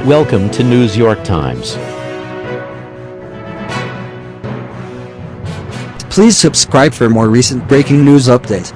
Welcome to News York Times. Please subscribe for more recent breaking news updates.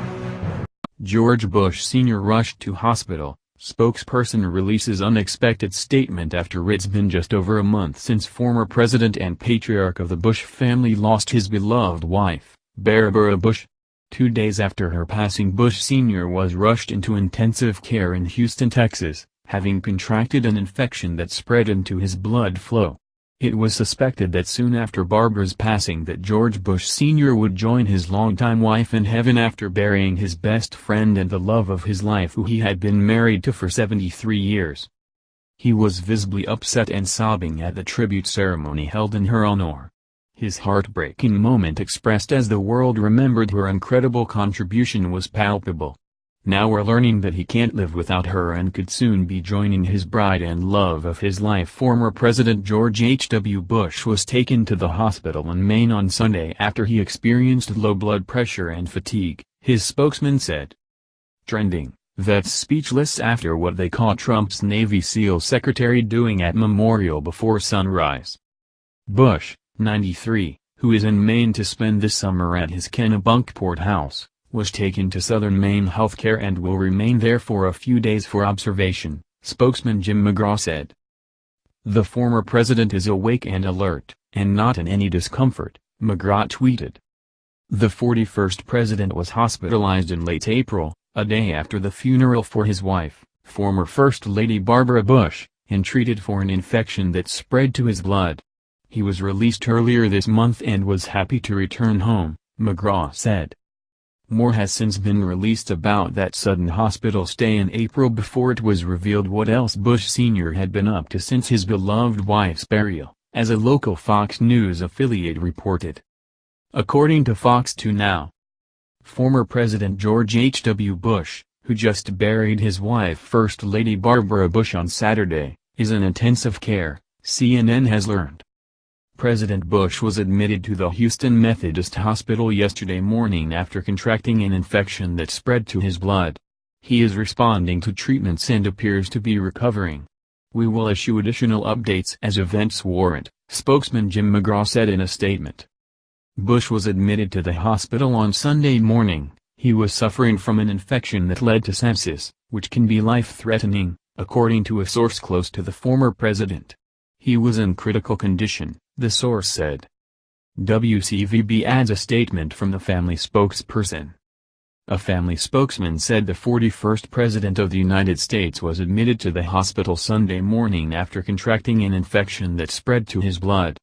George Bush Sr. rushed to hospital. Spokesperson releases unexpected statement after it's been just over a month since former president and patriarch of the Bush family lost his beloved wife, Barbara Bush. 2 days after her passing, Bush Sr. was rushed into intensive care in Houston, Texas, having contracted an infection that spread into his blood flow. It was suspected that soon after Barbara's passing that George Bush Sr. would join his longtime wife in heaven after burying his best friend and the love of his life who he had been married to for 73 years. He was visibly upset and sobbing at the tribute ceremony held in her honor. His heartbreaking moment expressed as the world remembered her incredible contribution was palpable. Now we're learning that he can't live without her and could soon be joining his bride and love of his life. Former President George H.W. Bush was taken to the hospital in Maine on Sunday after he experienced low blood pressure and fatigue, his spokesman said. Trending, vets speechless after what they caught Trump's Navy SEAL secretary doing at memorial before sunrise. Bush, 93, who is in Maine to spend this summer at his Kennebunkport house, was taken to Southern Maine Healthcare and will remain there for a few days for observation, spokesman Jim McGraw said. The former president is awake and alert, and not in any discomfort, McGraw tweeted. The 41st president was hospitalized in late April, a day after the funeral for his wife, former First Lady Barbara Bush, and treated for an infection that spread to his blood. He was released earlier this month and was happy to return home, McGraw said. More has since been released about that sudden hospital stay in April before it was revealed what else Bush Sr. had been up to since his beloved wife's burial, as a local Fox News affiliate reported. According to Fox 2 Now, former President George H.W. Bush, who just buried his wife First Lady Barbara Bush on Saturday, is in intensive care, CNN has learned. President Bush was admitted to the Houston Methodist Hospital yesterday morning after contracting an infection that spread to his blood. He is responding to treatments and appears to be recovering. We will issue additional updates as events warrant, spokesman Jim McGraw said in a statement. Bush was admitted to the hospital on Sunday morning. He was suffering from an infection that led to sepsis, which can be life-threatening, according to a source close to the former president. He was in critical condition, the source said. WCVB adds a statement from the family spokesperson. A family spokesman said the 41st President of the United States was admitted to the hospital Sunday morning after contracting an infection that spread to his blood.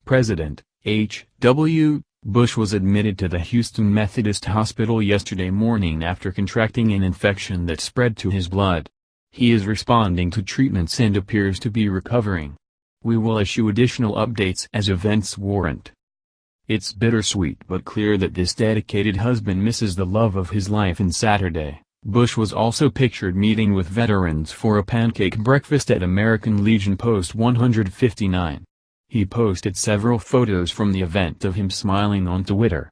President H.W. Bush was admitted to the Houston Methodist Hospital yesterday morning after contracting an infection that spread to his blood. He is responding to treatments and appears to be recovering. We will issue additional updates as events warrant. It's bittersweet but clear that this dedicated husband misses the love of his life. And Saturday, Bush was also pictured meeting with veterans for a pancake breakfast at American Legion Post 159. He posted several photos from the event of him smiling on Twitter.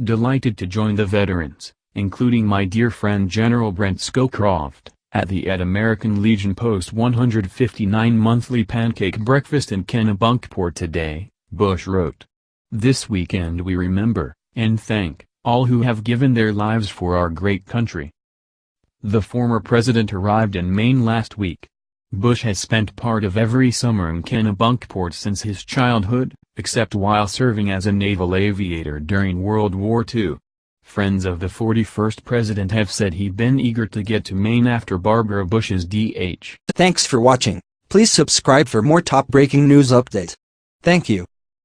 Delighted to join the veterans, including my dear friend General Brent Scowcroft, at American Legion Post 159 monthly pancake breakfast in Kennebunkport today, Bush wrote. This weekend we remember, and thank, all who have given their lives for our great country. The former president arrived in Maine last week. Bush has spent part of every summer in Kennebunkport since his childhood, except while serving as a naval aviator during World War II. Friends of the 41st president have said he'd been eager to get to Maine after Barbara Bush's DH. Thanks for watching. Please subscribe for more top breaking news updates. Thank you.